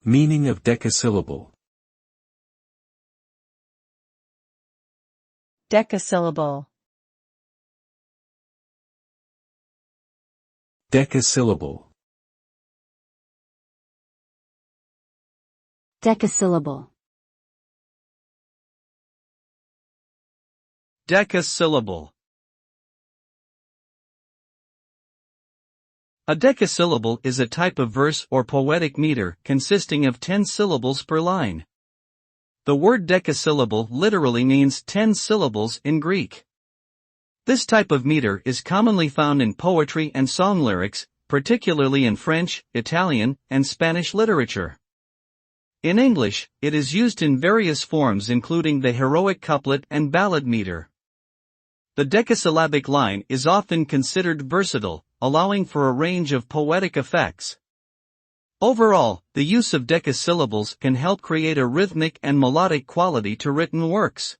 Meaning of decasyllable. Decasyllable. Decasyllable. Decasyllable. Decasyllable. A decasyllable is a type of verse or poetic meter consisting of 10 syllables per line. The word decasyllable literally means 10 syllables in Greek. This type of meter is commonly found in poetry and song lyrics, particularly in French, Italian, and Spanish literature. In English, it is used in various forms including the heroic couplet and ballad meter. The decasyllabic line is often considered versatile, allowing for a range of poetic effects. Overall, the use of decasyllables can help create a rhythmic and melodic quality to written works.